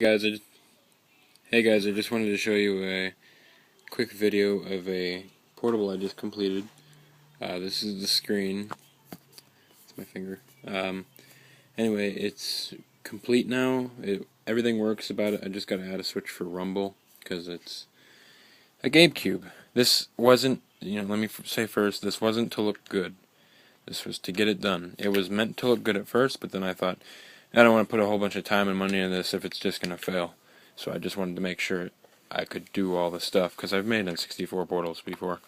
Guys, hey guys, I just wanted to show you a quick video of a portable I just completed. This is the screen. It's my finger. Anyway, it's complete now. Everything works about it. I just got to add a switch for Rumble because it's a GameCube. This wasn't, let me say first, this wasn't to look good. This was to get it done. It was meant to look good at first, but then I thought, I don't want to put a whole bunch of time and money into this if it's just going to fail. So I just wanted to make sure I could do all the stuff, because I've made N64 portals before.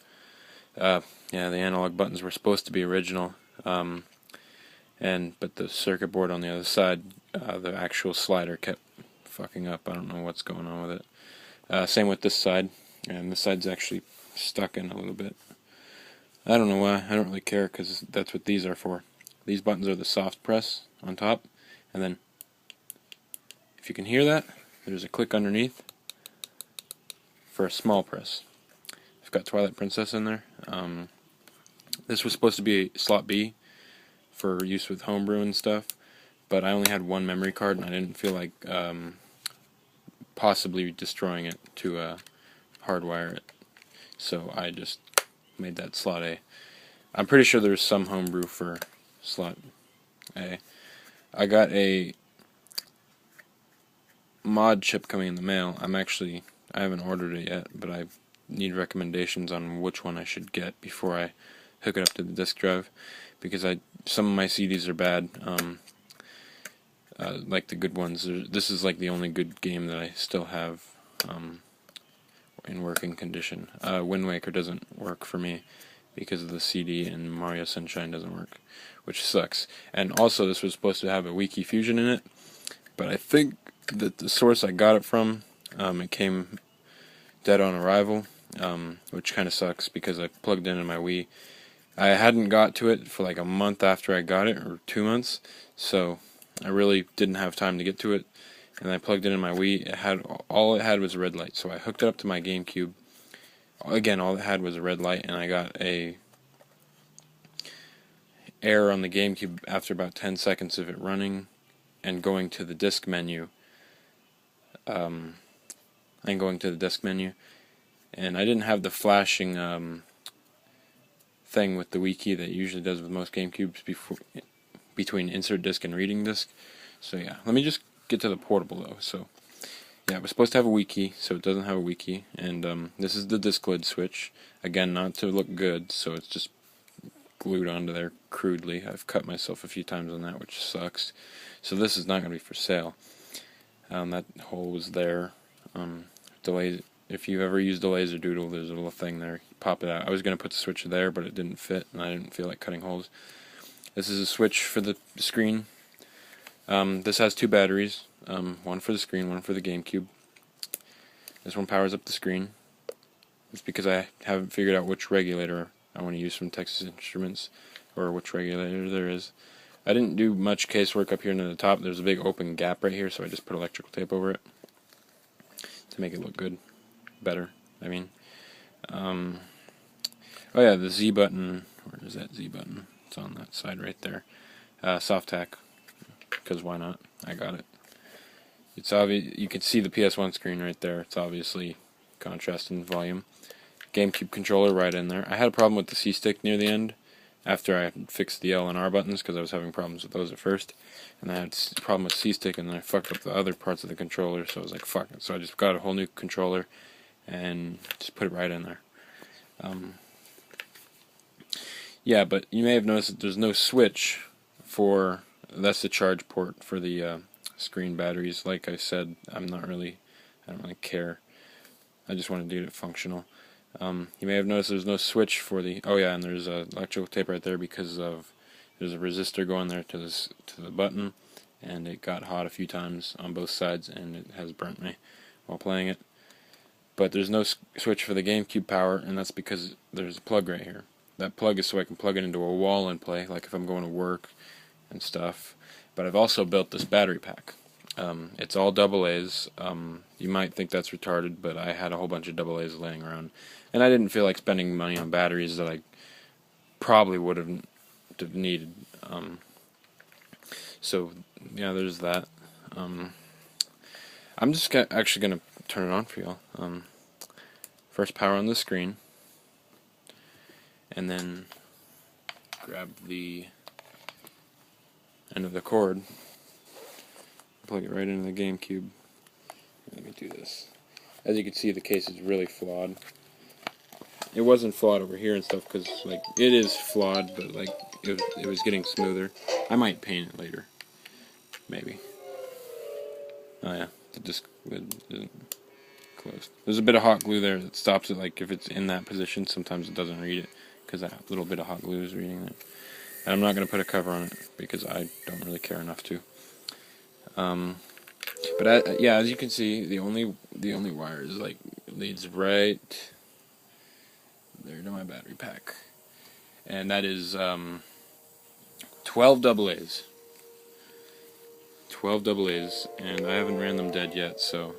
Yeah, the analog buttons were supposed to be original, but the circuit board on the other side, the actual slider kept fucking up. I don't know what's going on with it. Same with this side, and this side's actually stuck in a little bit. I don't know why. I don't really care, because that's what these are for. These buttons are the soft press on top, and then, if you can hear that, there's a click underneath for a small press. I've got Twilight Princess in there. This was supposed to be a slot B for use with homebrew and stuff, but I only had one memory card, and I didn't feel like possibly destroying it to hardwire it. So I just made that slot A. I'm pretty sure there's some homebrew for slot A. I got a mod chip coming in the mail. I haven't ordered it yet, but I need recommendations on which one I should get before I hook it up to the disk drive, because some of my CDs are bad, like the good ones. This is like the only good game that I still have in working condition. Wind Waker doesn't work for me because of the CD, and Mario Sunshine doesn't work, which sucks. And also, this was supposed to have a Wiki Fusion in it, but I think that the source I got it from, it came dead on arrival, which kind of sucks because I plugged it into my Wii. I hadn't got to it for like a month after I got it, or 2 months, so I really didn't have time to get to it, and I plugged it in my Wii. All it had was a red light, so I hooked it up to my GameCube. Again, all it had was a red light, and I got a error on the GameCube after about 10 seconds of it running and going to the disk menu. And I didn't have the flashing thing with the wiki that it usually does with most GameCubes between insert disk and reading disk. So yeah, let me just get to the portable though. So yeah, it was supposed to have a wiki, so it doesn't have a wiki, and this is the disk lid switch. Again, not to look good, so it's just glued onto there crudely. I've cut myself a few times on that, which sucks. So this is not going to be for sale. That hole was there. If you've ever used a laser doodle, there's a little thing there. You pop it out. I was going to put the switch there, but it didn't fit, and I didn't feel like cutting holes. This is a switch for the screen. This has two batteries, one for the screen, one for the GameCube. This one powers up the screen. It's because I haven't figured out which regulator I want to use from Texas Instruments, or which regulator there is. I didn't do much casework up here near the top. There's a big open gap right here, so I just put electrical tape over it to make it look good. Better, I mean. Oh yeah, the Z button. Where is that Z button? It's on that side right there. Soft tack, because why not? I got it. It's obvious. You can see the PS1 screen right there. It's obviously contrast and volume. GameCube controller right in there. I had a problem with the C-stick near the end after I fixed the L and R buttons, because I was having problems with those at first, and I had a problem with C-stick, and then I fucked up the other parts of the controller, so I was like, fuck it. So I just got a whole new controller and just put it right in there. Yeah, but you may have noticed that there's no switch for, that's the charge port for the screen batteries. Like I said, I don't really care. I just want to do it functional. You may have noticed there's no switch for the, oh yeah, and there's electrical tape right there because there's a resistor going there to the button, and it got hot a few times on both sides, and it has burnt me while playing it. But there's no switch for the GameCube power, and that's because there's a plug right here. That plug is so I can plug it into a wall and play, like if I'm going to work and stuff. But I've also built this battery pack. It's all AA's. You might think that's retarded, but I had a whole bunch of AA's laying around, and I didn't feel like spending money on batteries that I probably would have needed. So yeah, there's that. I'm just actually gonna turn it on for y'all. First power on the screen, and then grab the end of the cord, plug it right into the GameCube. Let me do this. As you can see, the case is really flawed. It wasn't flawed over here and stuff, because like it is flawed, but like it was getting smoother. I might paint it later, maybe. Oh yeah, the disc lid isn't closed. There's a bit of hot glue there that stops it. Like if it's in that position, sometimes it doesn't read it because that little bit of hot glue is reading it. And I'm not going to put a cover on it because I don't really care enough to. But yeah, as you can see, the only wire is like leads right there to my battery pack, and that is 12 AA's. 12 AA's, and I haven't ran them dead yet, so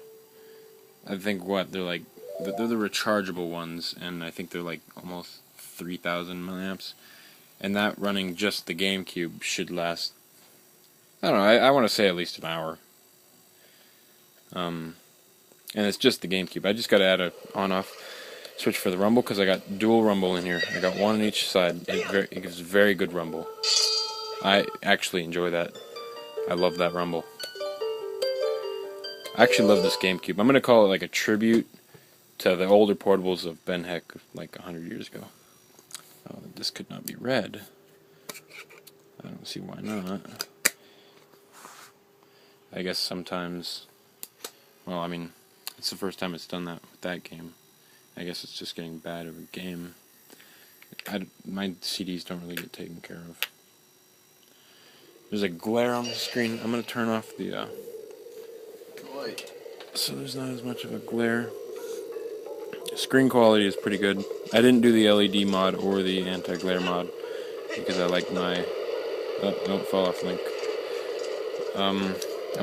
I think they're like they're the rechargeable ones, and I think they're like almost 3,000 milliamps, and that running just the GameCube should last, I don't know, I want to say at least an hour. And it's just the GameCube. I just got to add a on-off switch for the rumble because I got dual rumble in here. I got one on each side. It gives very good rumble. I actually enjoy that. I love that rumble. I actually love this GameCube. I'm going to call it like a tribute to the older portables of Ben Heck like 100 years ago. Oh, this could not be read. I don't see why not. I guess sometimes, well, I mean, it's the first time it's done that with that game. I guess it's just getting bad of a game. My CDs don't really get taken care of. There's a glare on the screen. I'm going to turn off the light so there's not as much of a glare. Screen quality is pretty good. I didn't do the LED mod or the anti-glare mod because I like my... Oh, don't fall off, Link. I'm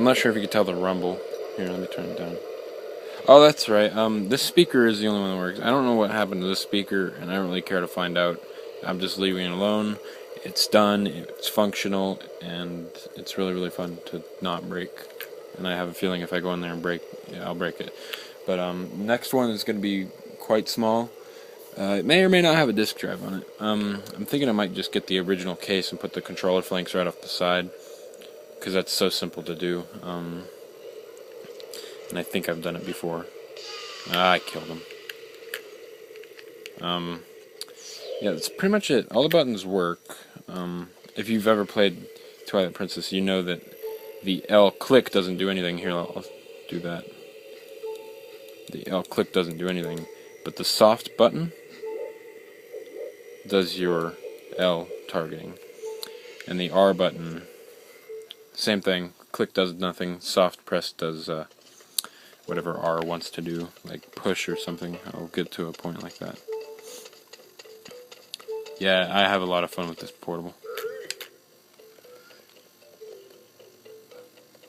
not sure if you can tell the rumble. Here, let me turn it down. Oh, that's right. This speaker is the only one that works. I don't know what happened to this speaker, and I don't really care to find out. I'm just leaving it alone. It's done, it's functional, and it's really, really fun to not break. And I have a feeling if I go in there and break, yeah, I'll break it. But next one is going to be quite small. It may or may not have a disk drive on it. I'm thinking I might just get the original case and put the controller flanks right off the side, because that's so simple to do. And I think I've done it before. I killed him. Yeah, that's pretty much it. All the buttons work. If you've ever played Twilight Princess, you know that the L click doesn't do anything. Here, I'll do that. The L click doesn't do anything, but the soft button does your L targeting. And the R button, same thing. Click does nothing. Soft press does whatever R wants to do, like push or something. I'll get to a point like that. Yeah, I have a lot of fun with this portable.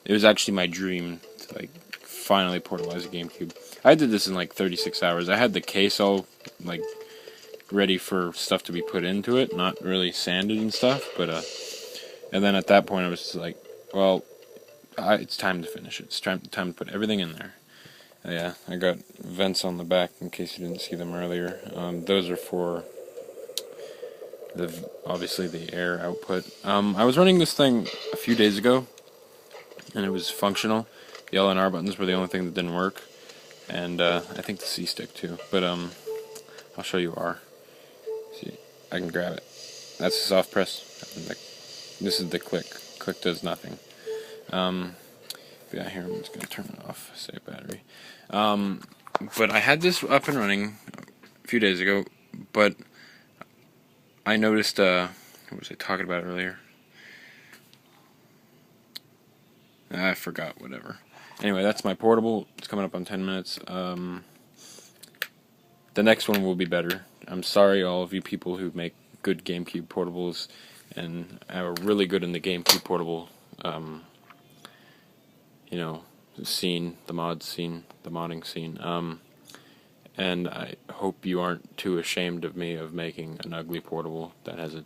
It was actually my dream to like finally portabilize a GameCube. I did this in like 36 hours. I had the case all like ready for stuff to be put into it, not really sanded and stuff, but and then at that point I was just like, well, it's time to finish it. It's time to put everything in there. Yeah, I got vents on the back in case you didn't see them earlier. Those are for obviously the air output. I was running this thing a few days ago, and it was functional. The L and R buttons were the only thing that didn't work, and I think the C stick too. But I'll show you R. See, I can grab it. That's the soft press. This is the click. Click does nothing. Yeah, here I'm just gonna turn it off. Save battery. But I had this up and running a few days ago, but I noticed, what was I talking about earlier? I forgot, whatever. Anyway, that's my portable. It's coming up on 10 minutes. The next one will be better. I'm sorry, all of you people who make good GameCube portables and are really good in the GameCube portable, you know, scene, the mod scene, the modding scene. And I hope you aren't too ashamed of me of making an ugly portable that has a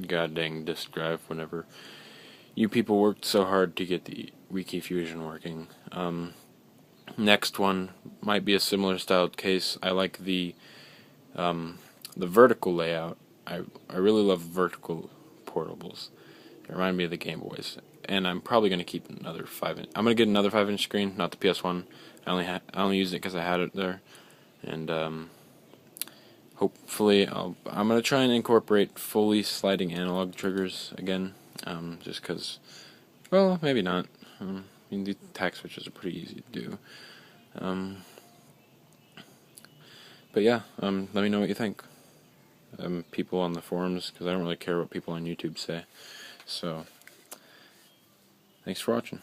goddamn disk drive whenever you people worked so hard to get the Wiki Fusion working. Next one might be a similar styled case. I like the vertical layout. I really love vertical portables. They remind me of the Game Boys. And I'm probably going to keep another 5-inch. I'm going to get another 5-inch screen, not the PS1. I only used it because I had it there. And hopefully I'm going to try and incorporate fully sliding analog triggers again. Just because, well, maybe not. I mean, the tack switches are pretty easy to do. But yeah, let me know what you think. People on the forums, because I don't really care what people on YouTube say. So, thanks for watching.